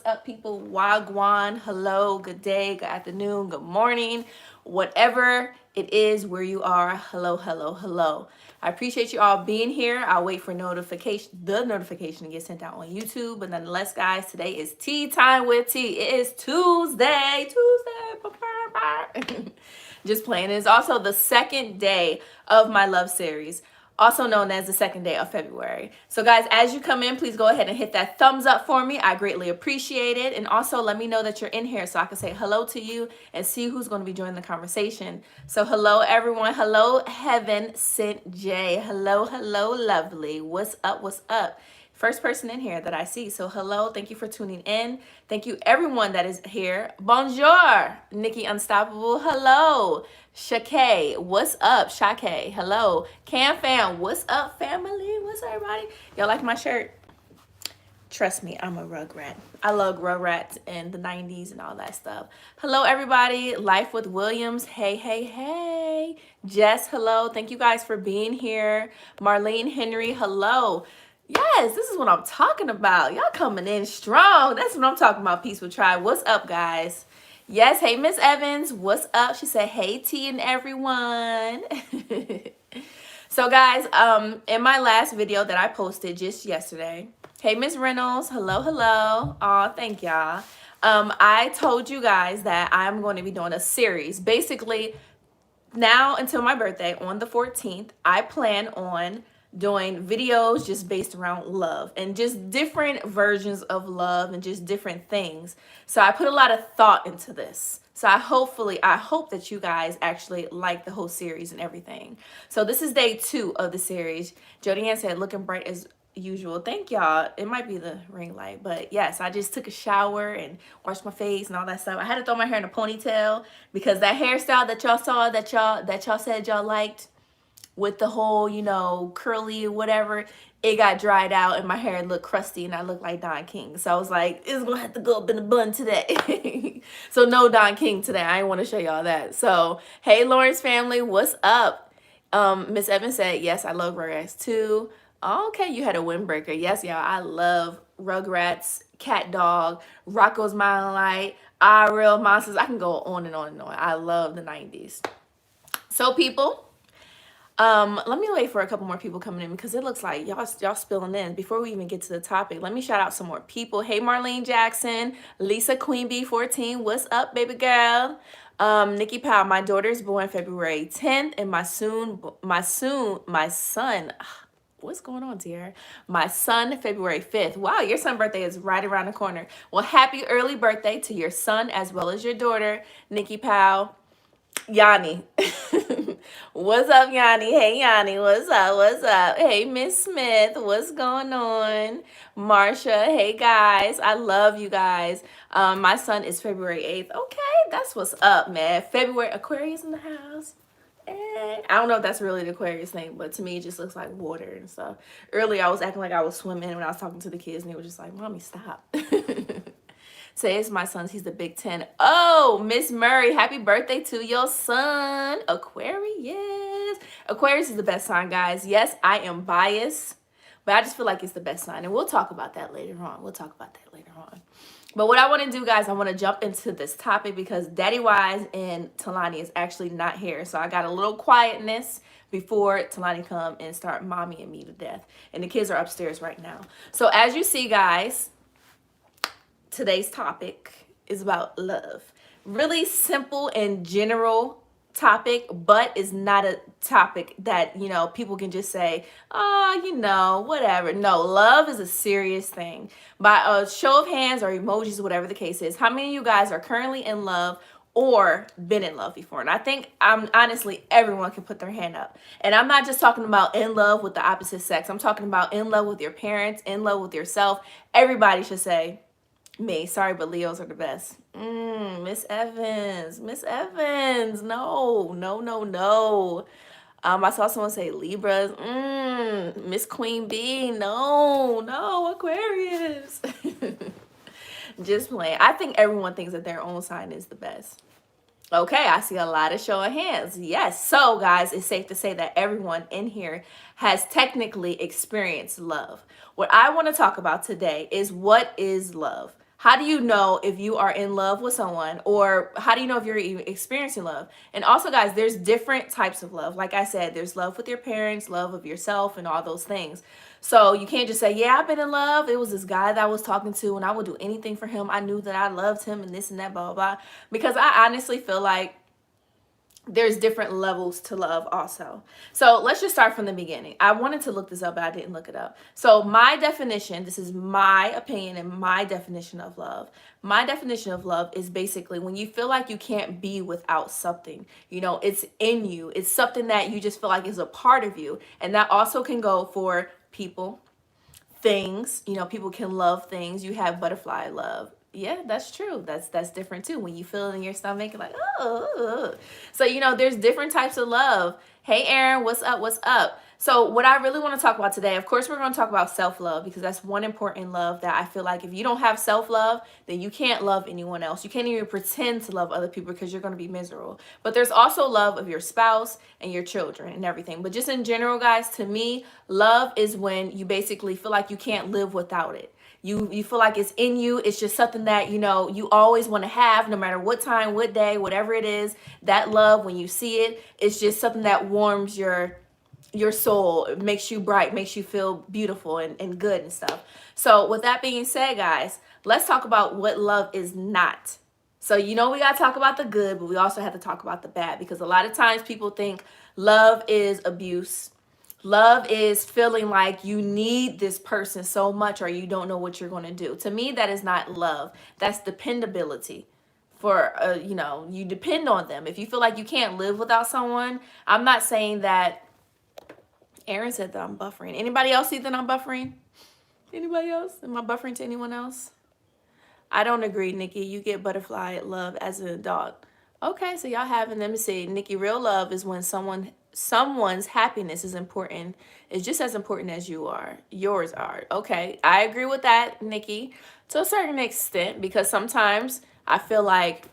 up, people? Wagwan. Hello, good day, good afternoon, good morning, whatever it is where you are. Hello, hello, hello. I appreciate you all being here. I'll wait for the notification to get sent out on YouTube. But nonetheless, guys, today is tea time with T. It is Tuesday. Just playing. It is also the second day of my love series, also known as the second day of February. So guys, as you come in, please go ahead and hit that thumbs up for me. I greatly appreciate it. And also let me know that you're in here so I can say hello to you and see who's going to be joining the conversation. So hello, everyone. Hello, Heaven Sent J. Hello, hello, lovely. What's up? What's up? First person in here that I see. So hello, thank you for tuning in. Thank you everyone that is here. Bonjour, Nikki Unstoppable. Hello, Shake. What's up, Shake? Hello, Cam Fam. What's up, family? What's up, everybody? Y'all like my shirt? Trust me, I'm a Rugrat. I love Rugrats and the 90s and all that stuff. Hello, everybody. Life with Williams. Hey, hey, hey. Jess, hello. Thank you guys for being here. Marlene Henry, hello. Yes, this is what I'm talking about. Y'all coming in strong. That's what I'm talking about, Peaceful Tribe. What's up, guys? Yes, hey, Miss Evans. What's up? She said, hey, T and everyone. So, guys, in my last video that I posted just yesterday, hey, Miss Reynolds. Hello, hello. Aw, thank y'all. I told you guys that I'm going to be doing a series. Basically, now until my birthday on the 14th, I plan on doing videos just based around love and just different versions of love and just different things. So I put a lot of thought into this. So I hope that you guys actually like the whole series and everything. So this is day 2 of the series. Jody Ann said, looking bright as usual. Thank y'all. It might be the ring light, but yes, I just took a shower and washed my face and all that stuff. I had to throw my hair in a ponytail because that hairstyle that y'all saw that y'all said y'all liked, with the whole, you know, curly or whatever, it got dried out and my hair looked crusty and I looked like Don King. So I was like, it's gonna have to go up in a bun today. So no Don King today. I didn't want to show y'all that. So hey, Lawrence family, what's up? Miss Evans said, yes, I love Rugrats too. Okay, you had a windbreaker. Yes, y'all, I love Rugrats, Cat Dog, Rocco's Modern Light, Real Monsters. I can go on and on and on. I love the 90s. So people, let me wait for a couple more people coming in because it looks like y'all spilling in. Before we even get to the topic, let me shout out some more people. Hey, Marlene Jackson, Lisa Queen B14, what's up, baby girl? Nikki Powell, my daughter's born February 10th, and my son, what's going on, dear? My son, February 5th. Wow, your son's birthday is right around the corner. Well, happy early birthday to your son as well as your daughter, Nikki Powell. Yanni. What's up, Yanni? Hey, Yanni. What's up? What's up? Hey, Miss Smith. What's going on? Marsha. Hey, guys. I love you guys. My son is February 8th. Okay, that's what's up, man. February. Aquarius in the house. I don't know if that's really the Aquarius thing, but to me, it just looks like water and stuff. Earlier, I was acting like I was swimming when I was talking to the kids, and they were just like, Mommy, stop. Say it's my son's, he's the Big 10. Oh, Miss Murray, happy birthday to your son, Aquarius. Aquarius is the best sign, guys. Yes, I am biased, but I just feel like it's the best sign, and we'll talk about that later on. But what I want to do, guys, I want to jump into this topic because Daddy Wise and Talani is actually not here, so I got a little quietness before Talani come and start mommying me to death, and the kids are upstairs right now. So as you see, guys, today's topic is about love. Really simple and general topic, but it's not a topic that, you know, people can just say, oh, you know, whatever. No, love is a serious thing. By a show of hands or emojis, whatever the case is, how many of you guys are currently in love or been in love before? And I think honestly, everyone can put their hand up. And I'm not just talking about in love with the opposite sex. I'm talking about in love with your parents, in love with yourself. Everybody should say, me. Sorry, but Leos are the best. Miss Evans. No. I saw someone say Libras. Miss Queen B. No, Aquarius. Just playing. I think everyone thinks that their own sign is the best. Okay, I see a lot of show of hands. Yes. So, guys, it's safe to say that everyone in here has technically experienced love. What I want to talk about today is what is love? How do you know if you are in love with someone, or how do you know if you're even experiencing love? And also, guys, there's different types of love. Like I said, there's love with your parents, love of yourself, and all those things. So you can't just say, yeah, I've been in love. It was this guy that I was talking to and I would do anything for him. I knew that I loved him and this and that, blah, blah, blah. Because I honestly feel like there's different levels to love also. So let's just start from the beginning. I wanted to look this up, but I didn't look it up. So my definition, this is my opinion and my definition of love. My definition of love is basically when you feel like you can't be without something. You know, it's in you. It's something that you just feel like is a part of you. And that also can go for people, things. You know, people can love things. You have butterfly love. Yeah, that's true. That's different too. When you feel it in your stomach, like, oh. So, you know, there's different types of love. Hey, Aaron, what's up? What's up? So what I really want to talk about today, of course, we're going to talk about self-love, because that's one important love that I feel like if you don't have self-love, then you can't love anyone else. You can't even pretend to love other people because you're going to be miserable. But there's also love of your spouse and your children and everything. But just in general, guys, to me, love is when you basically feel like you can't live without it. You feel like it's in you. It's just something that, you know, you always want to have, no matter what time, what day, whatever it is. That love, when you see it, it's just something that warms your soul. It makes you bright, makes you feel beautiful and good and stuff. So with that being said, guys, let's talk about what love is not. So, you know, we got to talk about the good, but we also have to talk about the bad, because a lot of times people think love is abuse. Love is feeling like you need this person so much or you don't know what you're going to do. To me, that is not love. That's dependability. For, you know, you depend on them. If you feel like you can't live without someone, I'm not saying that. Aaron said that I'm buffering. Anybody else see that I'm buffering? Anybody else? Am I buffering to anyone else? I don't agree, Nikki. You get butterfly love as an adult. Okay, so y'all having them say, Nikki, real love is when someone's happiness is important. It's just as important as yours are. Okay, I agree with that, Nikki, to a certain extent, because sometimes I feel like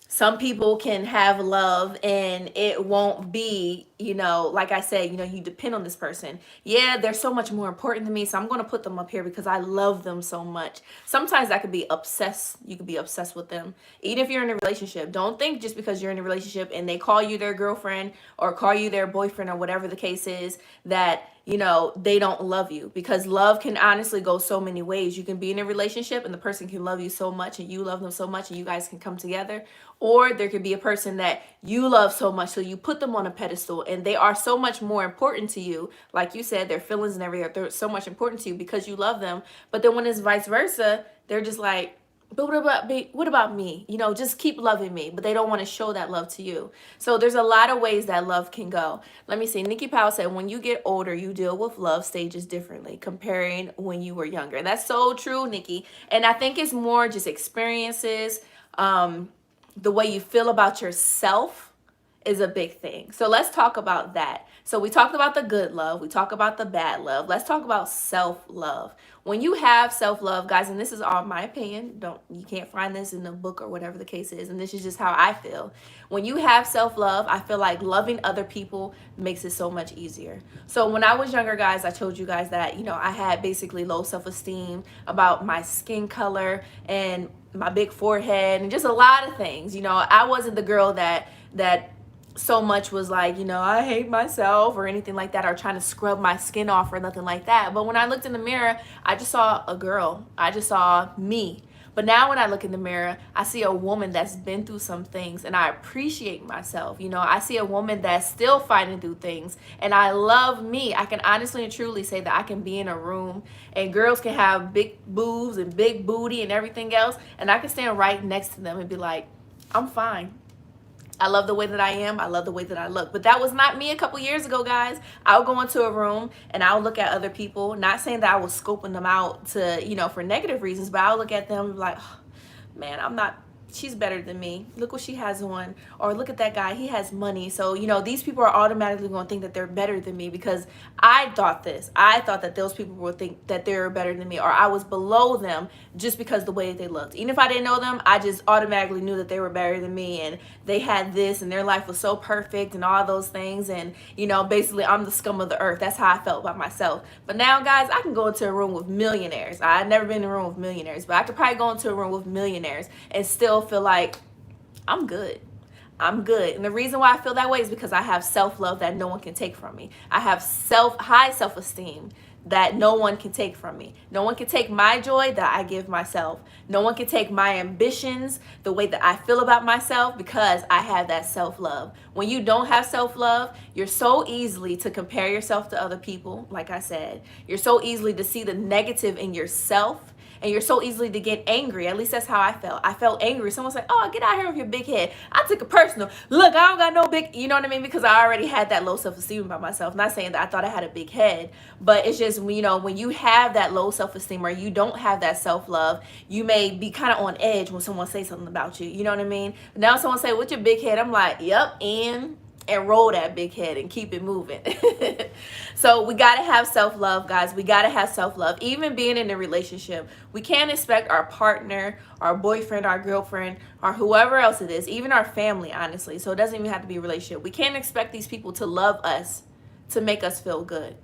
some people can have love and it won't be, you know, like I said, you know, you depend on this person. Yeah, they're so much more important to me, so I'm going to put them up here because I love them so much. Sometimes that could be obsessed. You could be obsessed with them. Even if you're in a relationship, don't think just because you're in a relationship and they call you their girlfriend or call you their boyfriend or whatever the case is, that, you know, they don't love you, because love can honestly go so many ways. You can be in a relationship and the person can love you so much and you love them so much and you guys can come together. Or there could be a person that you love so much, so you put them on a pedestal and they are so much more important to you. Like you said, their feelings and everything, they're so much important to you because you love them. But then when it's vice versa, they're just like, but what about me? You know, just keep loving me. But they don't want to show that love to you. So there's a lot of ways that love can go. Let me see. Nikki Powell said, when you get older, you deal with love stages differently, comparing when you were younger. And that's so true, Nikki. And I think it's more just experiences. The way you feel about yourself is a big thing. So let's talk about that. So we talked about the good love. We talk about the bad love. Let's talk about self-love. When you have self-love, guys, and this is all my opinion, you can't find this in the book or whatever the case is, and this is just how I feel. When you have self-love, I feel like loving other people makes it so much easier. So when I was younger, guys, I told you guys that, you know, I had basically low self-esteem about my skin color and my big forehead and just a lot of things. You know, I wasn't the girl that so much was like, you know, I hate myself or anything like that, or trying to scrub my skin off or nothing like that. But when I looked in the mirror, I just saw a girl. I just saw me. But now when I look in the mirror, I see a woman that's been through some things and I appreciate myself. You know, I see a woman that's still fighting through things and I love me. I can honestly and truly say that I can be in a room and girls can have big boobs and big booty and everything else, and I can stand right next to them and be like, I'm fine. I love the way that I am. I love the way that I look. But that was not me a couple years ago, guys. I'll go into a room and I'll look at other people, not saying that I was scoping them out to, you know, for negative reasons, but I'll look at them and be like, oh, man, I'm not she's better than me. Look what she has on. Or look at that guy, he has money. So, you know, these people are automatically going to think that they're better than me because I thought this. I thought that those people would think that they're better than me, or I was below them just because the way they looked. Even if I didn't know them, I just automatically knew that they were better than me and they had this and their life was so perfect and all those things. And, you know, basically I'm the scum of the earth. That's how I felt about myself. But now, guys, I can go into a room with millionaires. I've never been in a room with millionaires, but I could probably go into a room with millionaires and still feel like I'm good. I'm good. And the reason why I feel that way is because I have self-love that no one can take from me. I have high self-esteem that no one can take from me. No one can take my joy that I give myself. No one can take my ambitions, the way that I feel about myself, because I have that self-love. When you don't have self-love, you're so easily to compare yourself to other people, like I said. You're so easily to see the negative in yourself. And you're so easily to get angry. At least that's how I felt. I felt angry. Someone's like, oh, get out here with your big head. I took it personal. Look, I don't got no big, you know what I mean? Because I already had that low self-esteem about myself. Not saying that I thought I had a big head, but it's just, you know, when you have that low self-esteem or you don't have that self-love, you may be kind of on edge when someone says something about you. You know what I mean? Now someone say, what's your big head? I'm like, yep, and roll that big head and keep it moving. So we got to have self-love, guys. We got to have self-love. Even being in a relationship, we can't expect our partner, our boyfriend, our girlfriend, or whoever else it is, even our family, honestly. So it doesn't even have to be a relationship. We can't expect these people to love us to make us feel good.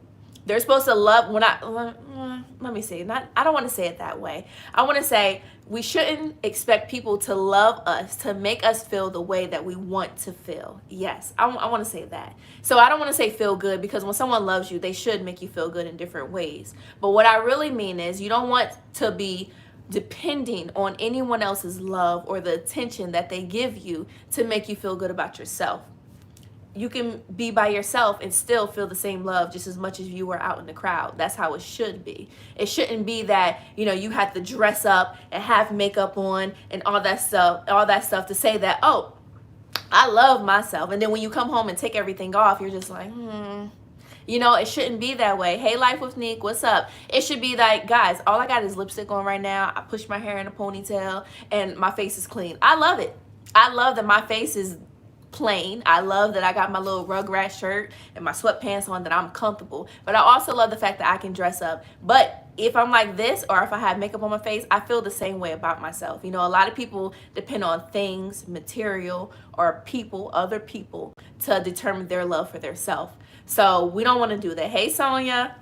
They're supposed to love, let me say, I don't want to say it that way. I want to say we shouldn't expect people to love us to make us feel the way that we want to feel. Yes, I want to say that. So I don't want to say feel good, because when someone loves you, they should make you feel good in different ways. But what I really mean is you don't want to be depending on anyone else's love or the attention that they give you to make you feel good about yourself. You can be by yourself and still feel the same love just as much as you were out in the crowd. That's how it should be. It shouldn't be that, you know, you have to dress up and have makeup on and all that stuff to say that, oh, I love myself. And then when you come home and take everything off, you're just like, You know, it shouldn't be that way. Hey, Life with Nick, what's up? It should be like, guys, all I got is lipstick on right now. I push my hair in a ponytail and my face is clean. I love it. I love that my face is plain. I love that I got my little Rugrat shirt and my sweatpants on, that I'm comfortable. But I also love the fact that I can dress up. But if I'm like this, or if I have makeup on my face, I feel the same way about myself. You know, a lot of people depend on things, material, or people, other people, to determine their love for their self. So we don't want to do that. Hey, Sonia,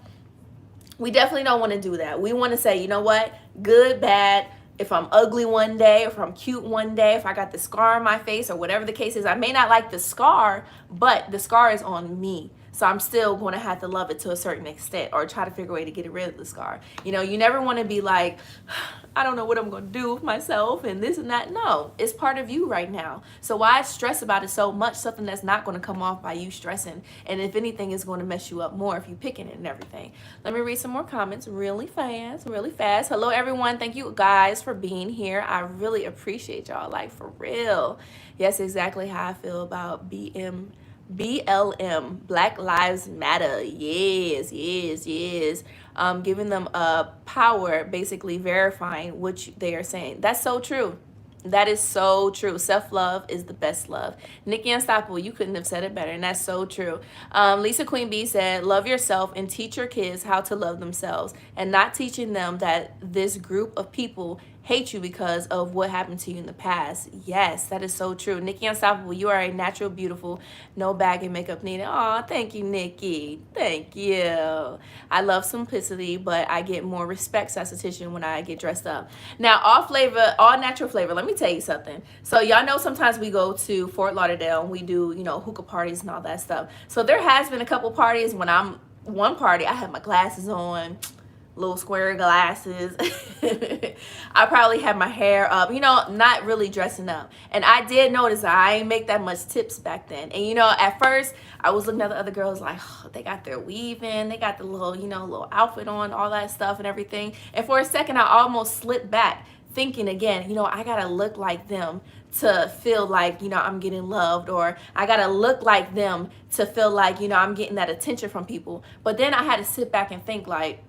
we definitely don't want to do that. We want to say, you know what, good, bad. If I'm ugly one day, if I'm cute one day, if I got the scar on my face or whatever the case is, I may not like the scar, but the scar is on me. So I'm still going to have to love it to a certain extent, or try to figure a way to get rid of the scar. You know, you never want to be like, I don't know what I'm going to do with myself and this and that. No, it's part of you right now. So why stress about it so much? Something that's not going to come off by you stressing. And if anything, is going to mess you up more if you picking it and everything. Let me read some more comments really fast, really fast. Hello, everyone. Thank you guys for being here. I really appreciate y'all, like, for real. Yes, exactly how I feel about BLM, Black Lives Matter. Yes. Giving them power, basically verifying what they are saying. That's so true. That is so true. Self-love is the best love. Nikki Unstoppable, you couldn't have said it better, and that's so true. Lisa Queen B said, love yourself and teach your kids how to love themselves, and not teaching them that this group of people hate you because of what happened to you in the past. Yes, that is so true. Nikki Unstoppable, you are a natural, beautiful, no bag and makeup needed. Oh, thank you, Nikki. Thank you. I love simplicity, but I get more respect, esthetician, when I get dressed up. Now, all natural flavor. Let me tell you something. So y'all know sometimes we go to Fort Lauderdale and we do, you know, hookah parties and all that stuff. So there has been a couple parties when one party, I had my glasses on, little square glasses. I probably had my hair up, you know, not really dressing up. And I did notice that I ain't make that much tips back then. And, you know, at first I was looking at the other girls like, oh, they got their weave in, they got the little, you know, little outfit on, all that stuff and everything. And for a second, I almost slipped back thinking again, you know, I gotta look like them to feel like, you know, I'm getting loved, or I gotta look like them to feel like, you know, I'm getting that attention from people. But then I had to sit back and think, like,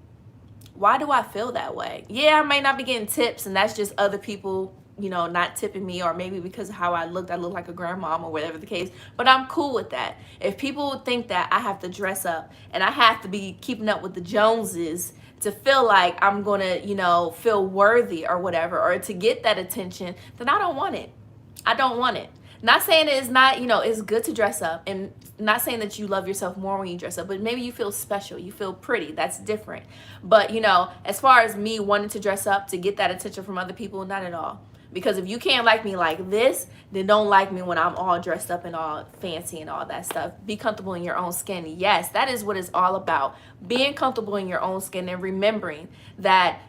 why do I feel that way? Yeah, I may not be getting tips, and that's just other people not tipping me, or maybe because of how I look like a grandmom or whatever the case. But I'm cool with that. If people think that I have to dress up and I have to be keeping up with the Joneses to feel like I'm gonna, feel worthy or whatever, or to get that attention, then I don't want it. I don't want it. Not saying it's not, it's good to dress up, and not saying that you love yourself more when you dress up, but maybe you feel special, you feel pretty. That's different. But, as far as me wanting to dress up to get that attention from other people, not at all. Because if you can't like me like this, then don't like me when I'm all dressed up and all fancy and all that stuff. Be comfortable in your own skin. Yes, that is what it's all about. Being comfortable in your own skin and remembering that,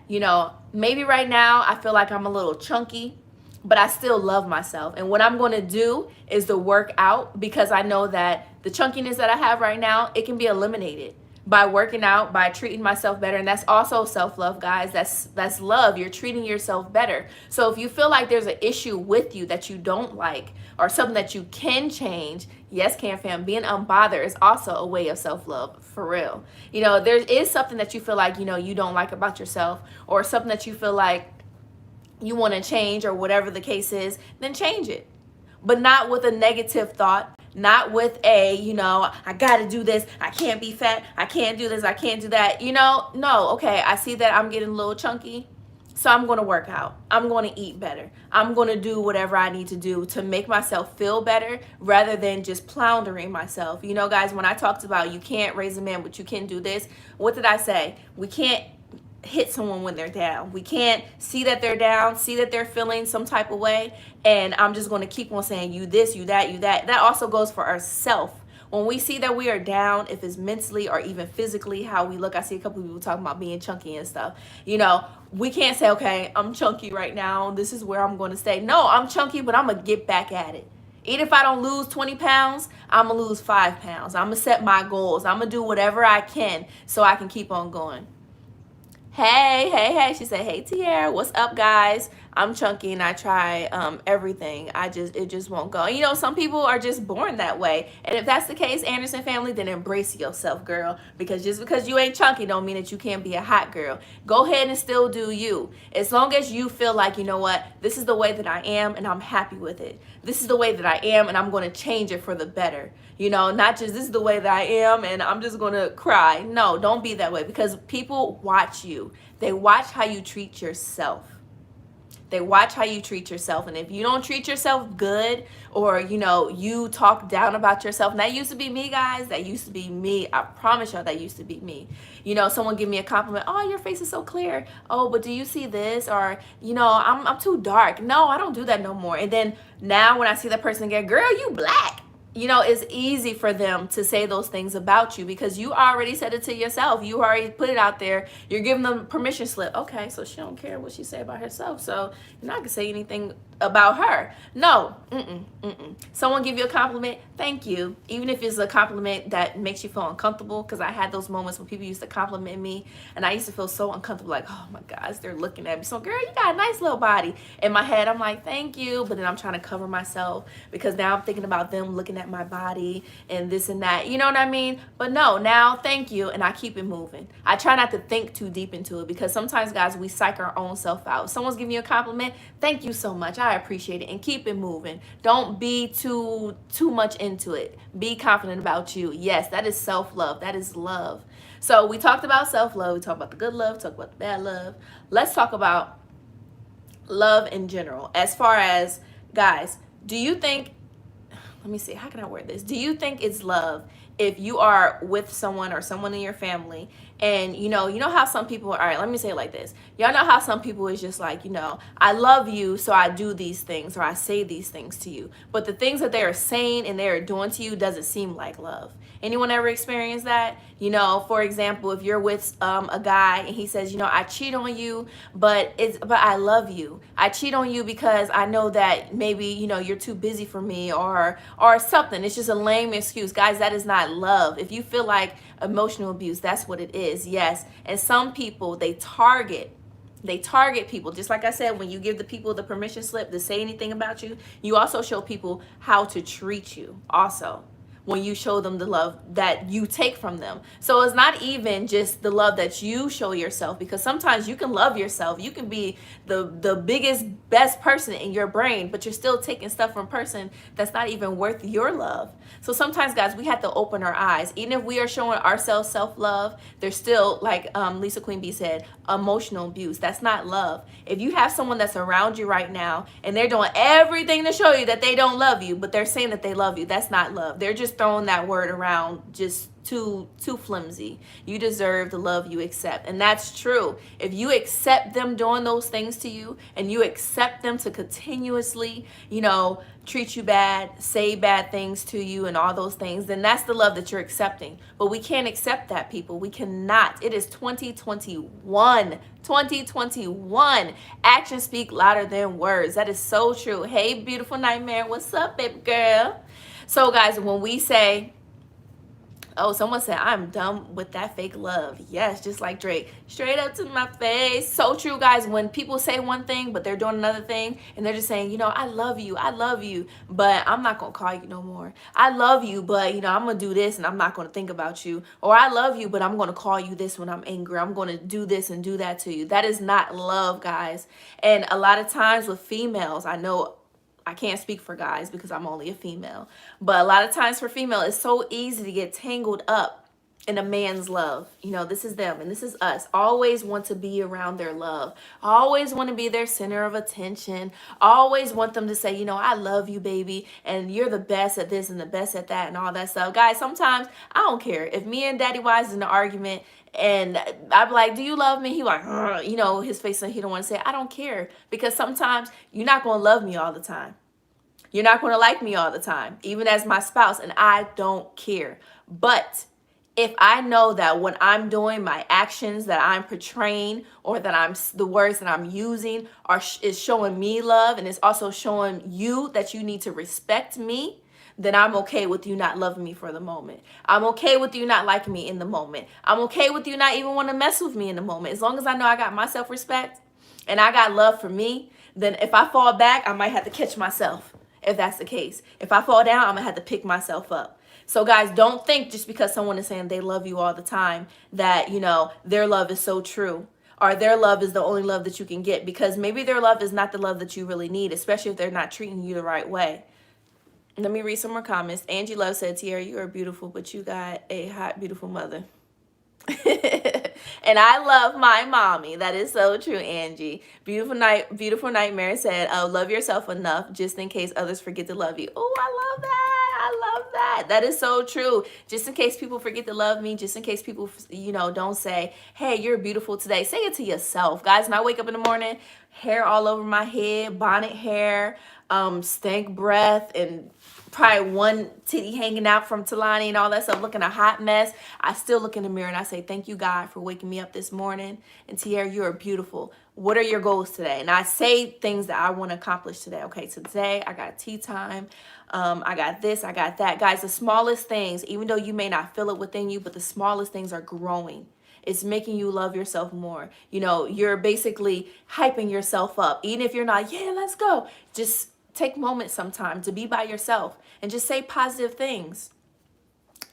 maybe right now I feel like I'm a little chunky, but I still love myself. And what I'm going to do is to work out, because I know that the chunkiness that I have right now, it can be eliminated by working out, by treating myself better. And that's also self-love, guys. That's love. You're treating yourself better. So if you feel like there's an issue with you that you don't like, or something that you can change, yes, Can Fam, being unbothered is also a way of self-love, for real. There is something that you feel like, you don't like about yourself, or something that you feel like you want to change, or whatever the case is, then change it. But not with a negative thought, not with a, I got to do this, I can't be fat, I can't do this, I can't do that. No, okay, I see that I'm getting a little chunky, so I'm going to work out. I'm going to eat better. I'm going to do whatever I need to do to make myself feel better, rather than just floundering myself. Guys, when I talked about you can't raise a man, but you can do this, what did I say? We can't hit someone when they're down. We can't see that they're down, see that they're feeling some type of way, and I'm just going to keep on saying you this, you that, you that. That also goes for ourselves. When we see that we are down, if it's mentally or even physically how we look, I see a couple of people talking about being chunky and stuff. We can't say, okay, I'm chunky right now, this is where I'm going to stay. No, I'm chunky, but I'm going to get back at it. Even if I don't lose 20 pounds, I'm going to lose 5 pounds. I'm going to set my goals. I'm going to do whatever I can so I can keep on going. Hey. She said, hey, Tiara, what's up, guys? I'm chunky and I try everything. It just won't go. Some people are just born that way. And if that's the case, Anderson family, then embrace yourself, girl. Because just because you ain't chunky don't mean that you can't be a hot girl. Go ahead and still do you. As long as you feel like, this is the way that I am and I'm happy with it. This is the way that I am and I'm going to change it for the better. Not just this is the way that I am and I'm just going to cry. No, don't be that way, because people watch you. They watch how you treat yourself. They watch how you treat yourself. And if you don't treat yourself good, or, you talk down about yourself, and that used to be me, guys. That used to be me. I promise y'all that used to be me. Someone give me a compliment. Oh, your face is so clear. Oh, but do you see this? Or, I'm too dark. No, I don't do that no more. And then now when I see that person again, girl, you black. It's easy for them to say those things about you, because you already said it to yourself. You already put it out there. You're giving them permission slip. Okay, so she don't care what she say about herself, so you're not gonna say anything about her. No, Someone give you a compliment, thank you. Even if it's a compliment that makes you feel uncomfortable, because I had those moments when people used to compliment me, and I used to feel so uncomfortable, like, oh my gosh, they're looking at me. So, girl, you got a nice little body. In my head, I'm like, thank you, but then I'm trying to cover myself, because now I'm thinking about them looking at my body and this and that. You know what I mean? But no, now, thank you, and I keep it moving. I try not to think too deep into it, because sometimes, guys, we psych our own self out. If someone's giving you a compliment, thank you so much. I appreciate it, and keep it moving. Don't be too much into it. Be confident about you. Yes, that is self-love. That is love. So we talked about self-love. We talked about the good love, talked about the bad love. Let's talk about love in general. As far as, guys, do you think, let me see, how can I word this? Do you think it's love if you are with someone or someone in your family, and you know how some people, all right, let me say it like this. Y'all know how some people is just like, I love you, so I do these things, or I say these things to you. But the things that they are saying and they are doing to you doesn't seem like love. Anyone ever experienced that? For example, if you're with a guy and he says, I cheat on you, but I love you. I cheat on you because I know that maybe, you're too busy for me, or something. It's just a lame excuse. Guys, that is not love. If you feel like emotional abuse, that's what it is. Yes. And some people, they target people. Just like I said, when you give the people the permission slip to say anything about you, you also show people how to treat you also. when you show them the love that you take from them. So it's not even just the love that you show yourself, because sometimes you can love yourself. You can be the biggest, best person in your brain, but you're still taking stuff from a person that's not even worth your love. So sometimes, guys, we have to open our eyes. Even if we are showing ourselves self-love, there's still, like Lisa Queen B said, emotional abuse. That's not love. If you have someone that's around you right now and they're doing everything to show you that they don't love you, but they're saying that they love you, that's not love. They're just throwing that word around just too flimsy. You deserve the love you accept. And that's true. If you accept them doing those things to you, and you accept them to continuously, treat you bad, say bad things to you and all those things, then that's the love that you're accepting. But we can't accept that, people. We cannot. It is 2021. 2021. Actions speak louder than words. That is so true. Hey, beautiful nightmare. What's up, baby girl? So, guys, when we say, oh, someone said, I'm done with that fake love. Yes, just like Drake. Straight up to my face. So true, guys. When people say one thing, but they're doing another thing, and they're just saying, I love you, but I'm not going to call you no more. I love you, but, I'm going to do this, and I'm not going to think about you. Or I love you, but I'm going to call you this when I'm angry. I'm going to do this and do that to you. That is not love, guys. And a lot of times with females, I know I can't speak for guys because I'm only a female, but a lot of times for female, it's so easy to get tangled up in a man's love. This is them and this is us. Always want to be around their love. Always want to be their center of attention. Always want them to say, I love you, baby, and you're the best at this and the best at that and all that stuff. Guys, sometimes I don't care. If me and Daddy Wise is in an argument and I'm like, do you love me? He like, his face, and he don't want to say, I don't care, because sometimes you're not going to love me all the time. You're not going to like me all the time, even as my spouse, and I don't care. But if I know that when I'm doing my actions that I'm portraying, or that the words that I'm using is showing me love, and it's also showing you that you need to respect me, then I'm okay with you not loving me for the moment. I'm okay with you not liking me in the moment. I'm okay with you not even want to mess with me in the moment. As long as I know I got my self-respect and I got love for me, then if I fall back, I might have to catch myself. If that's the case, if I fall down, I'm gonna have to pick myself up. So guys, don't think just because someone is saying they love you all the time that, their love is so true, or their love is the only love that you can get, because maybe their love is not the love that you really need, especially if they're not treating you the right way. Let me read some more comments. Angie Love said, Tiara, you are beautiful, but you got a hot, beautiful mother. And I love my mommy. That is so true, Angie. Beautiful Nightmare said, oh, love yourself enough just in case others forget to love you. Oh, I love that. I love that. That is so true. Just in case people forget to love me, just in case people, don't say, hey, you're beautiful today. Say it to yourself. Guys, when I wake up in the morning, hair all over my head, bonnet hair, stank breath, and probably one titty hanging out from Talani and all that stuff, looking a hot mess, I still look in the mirror and I say, thank you, God, for waking me up this morning. And Tiara, you are beautiful. What are your goals today? And I say things that I want to accomplish today. Okay, so today I got tea time. I got this, I got that. Guys, the smallest things, even though you may not feel it within you, but the smallest things are growing. It's making you love yourself more. You're basically hyping yourself up. Even if you're not, yeah, let's go. Just take moments sometime to be by yourself and just say positive things.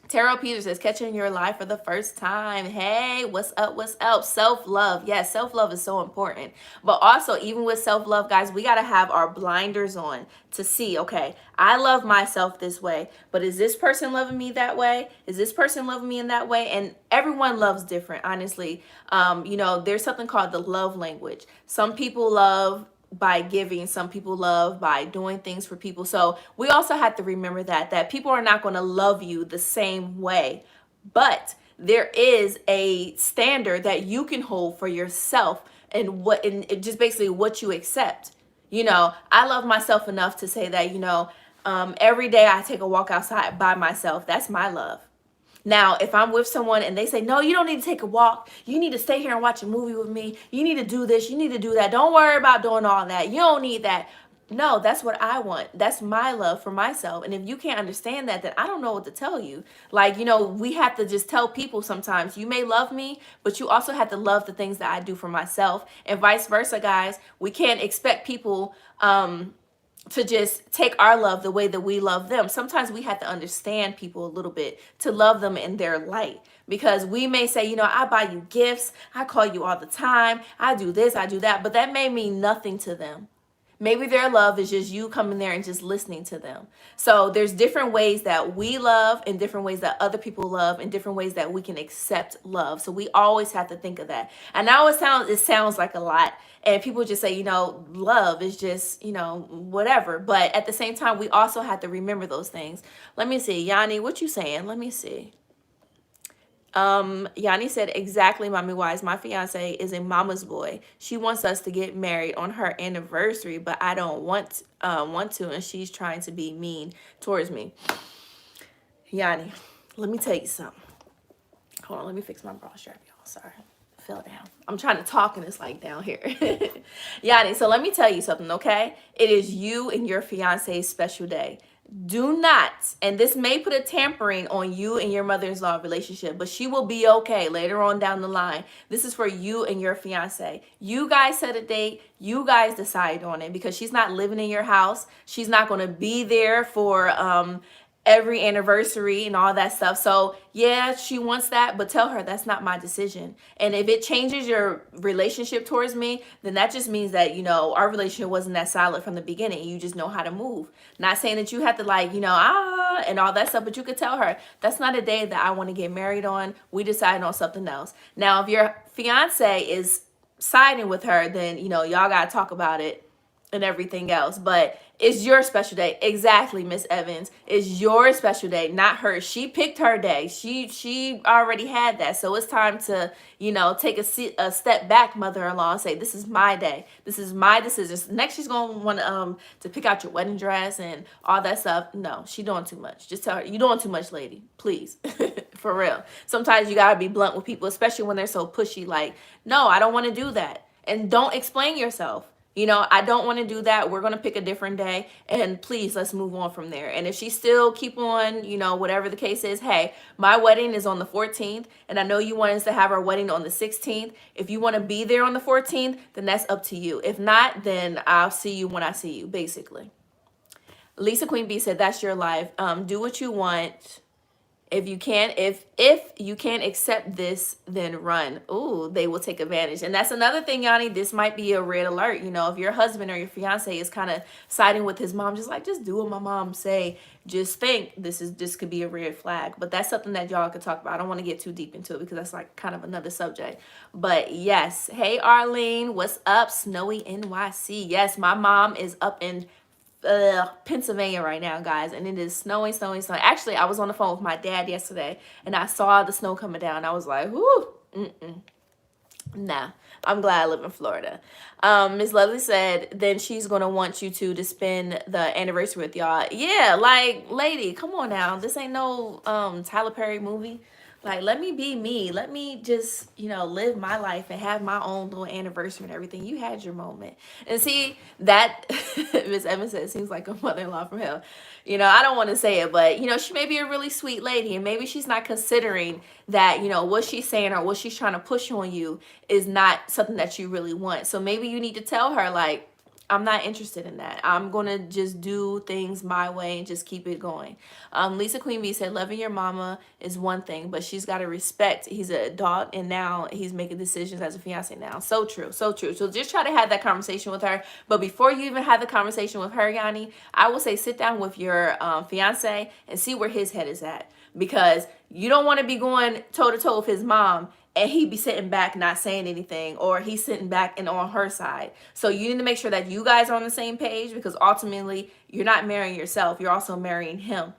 Terrell Peters says, catching your life for the first time. Hey, what's up? What's up? Self-love. Yes, self-love is so important. But also, even with self-love, guys, we got to have our blinders on to see, okay, I love myself this way, but is this person loving me that way? Is this person loving me in that way? And everyone loves different, honestly. There's something called the love language. Some people love by giving, some people love by doing things for people. So we also have to remember that people are not going to love you the same way, but there is a standard that you can hold for yourself, and just basically what you accept. I love myself enough to say that, every day I take a walk outside by myself. That's my love. Now, if I'm with someone and they say, no, you don't need to take a walk. You need to stay here and watch a movie with me. You need to do this. You need to do that. Don't worry about doing all that. You don't need that. No, that's what I want. That's my love for myself. And if you can't understand that, then I don't know what to tell you. Like, we have to just tell people sometimes, you may love me, but you also have to love the things that I do for myself, and vice versa, guys. We can't expect people, to just take our love the way that we love them. Sometimes we have to understand people a little bit to love them in their light, because we may say, you know, I buy you gifts, I call you all the time, I do this, I do that, but that may mean nothing to them. Maybe their love is just you coming there and just listening to them. So there's different ways that we love and different ways that other people love and different ways that we can accept love. So we always have to think of that. And now it sounds like a lot. And people just say, you know, love is just, you know, whatever. But at the same time, we also have to remember those things. Let me see. Yanni, what you saying? Let me see. Yanni said, exactly, Mommy Wise. My fiance is a mama's boy. She wants us to get married on her anniversary, but I don't want to, and she's trying to be mean towards me. Yanni, let me tell you something. Hold on, let me fix my bra strap, y'all. Sorry, I fell down. I'm trying to talk and it's like down here. Yanni, so let me tell you something, okay? It is you and your fiance's special day. Do not, and this may put a tampering on you and your mother-in-law relationship, but she will be okay later on down the line. This is for you and your fiance. You guys set a date. You guys decide on it, because she's not living in your house. She's not going to be there for every anniversary and all that stuff. So yeah, she wants that, but tell her that's not my decision. And if it changes your relationship towards me, then that just means that, you know, our relationship wasn't that solid from the beginning. You just know how to move. Not saying that you have to, like, you know, and all that stuff, but you could tell her that's not a day that I want to get married on. We decided on something else. Now, if your fiance is siding with her, then, you know, y'all got to talk about it and everything else. But it's your special day. Exactly, Miss Evans. It's your special day, not hers. She picked her day. She already had that. So it's time to, you know, take a step back, mother-in-law, and say, this is my day. This is my decision. Next, she's going to want to pick out your wedding dress and all that stuff. No, she doing too much. Just tell her, you doing too much, lady. Please. For real. Sometimes you got to be blunt with people, especially when they're so pushy. Like, no, I don't want to do that. And don't explain yourself. You know, I don't want to do that. We're going to pick a different day, and please, let's move on from there. And if she still keep on, you know, whatever the case is, hey, my wedding is on the 14th, and I know you want us to have our wedding on the 16th. If you want to be there on the 14th, then that's up to you. If not, then I'll see you when I see you, basically. Lisa Queen B said, that's your life. Do what you want. If you can't accept this, then run. Ooh, they will take advantage. And that's another thing, Yanni. This might be a red alert. You know, if your husband or your fiance is kind of siding with his mom, just do what my mom say. Just think this could be a red flag. But that's something that y'all could talk about. I don't want to get too deep into it because that's like kind of another subject. But yes, hey Arlene, what's up? Snowy NYC. Yes, my mom is up in Pennsylvania right now, guys, and it is snowing. Actually, I was on the phone with my dad yesterday and I saw the snow coming down. I was like, whoo, nah, I'm glad I live in Florida. Miss Lovely said, then she's gonna want you to spend the anniversary with y'all. Yeah, like, lady, come on now, this ain't no Tyler Perry movie. Like, let me be me. Let me just, you know, live my life and have my own little anniversary and everything. You had your moment. And see, that, Miss Evans said, seems like a mother-in-law from hell. You know, I don't want to say it, but, you know, she may be a really sweet lady. And maybe she's not considering that, you know, what she's saying or what she's trying to push on you is not something that you really want. So maybe you need to tell her, like, I'm not interested in that. I'm going to just do things my way and just keep it going. Lisa Queen B said, loving your mama is one thing, but she's got to respect. He's an adult, and now he's making decisions as a fiance now. So true, so true. So just try to have that conversation with her. But before you even have the conversation with her, Yanni, I will say sit down with your fiance and see where his head is at. Because you don't want to be going toe-to-toe with his mom and he be sitting back not saying anything, or he's sitting back and on her side. So you need to make sure that you guys are on the same page, because ultimately you're not marrying yourself, you're also marrying him.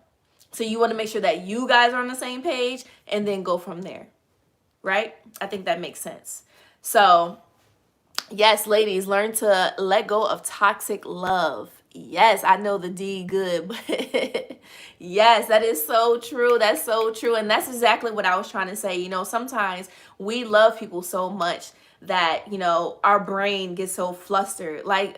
So you want to make sure that you guys are on the same page and then go from there, right? I think that makes sense. So yes, ladies, learn to let go of toxic love. Yes, I know the D good, but yes, that is so true. That's so true. And that's exactly what I was trying to say. You know, sometimes we love people so much that, you know, our brain gets so flustered. Like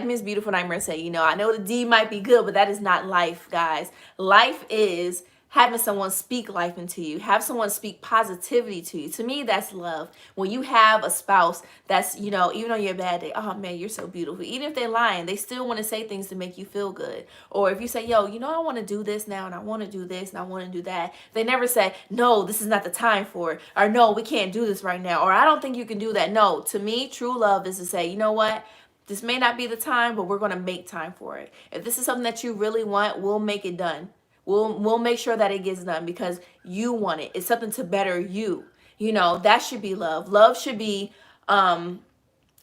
Miss Beautiful Nightmare said, you know, I know the D might be good, but that is not life, guys. Life is having someone speak life into you, have someone speak positivity to you. To me, that's love. When you have a spouse that's, you know, even on your bad day, oh man, you're so beautiful. Even if they're lying, they still want to say things to make you feel good. Or if you say, yo, you know, I want to do this now, and I want to do this, and I want to do that. They never say, no, this is not the time for it. Or no, we can't do this right now. Or I don't think you can do that. No, to me, true love is to say, you know what? This may not be the time, but we're going to make time for it. If this is something that you really want, we'll make it done. We'll make sure that it gets done because you want it. It's something to better you. You know, that should be love. Love should be even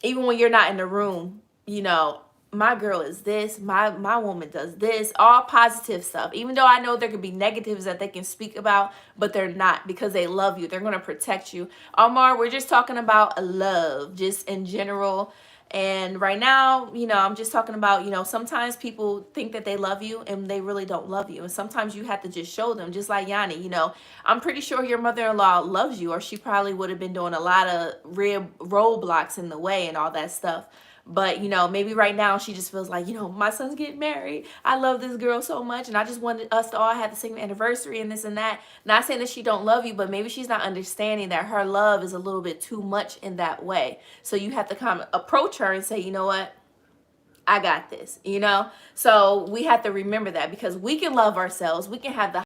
when you're not in the room, you know, my girl is this, my woman does this, all positive stuff. Even though I know there could be negatives that they can speak about, but they're not, because they love you. They're going to protect you. Omar, we're just talking about love, just in general. And right now, you know, I'm just talking about, you know, sometimes people think that they love you and they really don't love you. And sometimes you have to just show them, just like Yanni, you know, I'm pretty sure your mother-in-law loves you, or she probably would have been doing a lot of roadblocks in the way and all that stuff. But, you know, maybe right now she just feels like, you know, my son's getting married. I love this girl so much. And I just wanted us to all have the same anniversary and this and that. Not saying that she don't love you, but maybe she's not understanding that her love is a little bit too much in that way. So you have to come approach her and say, you know what? I got this, you know? So we have to remember that, because we can love ourselves. We can have the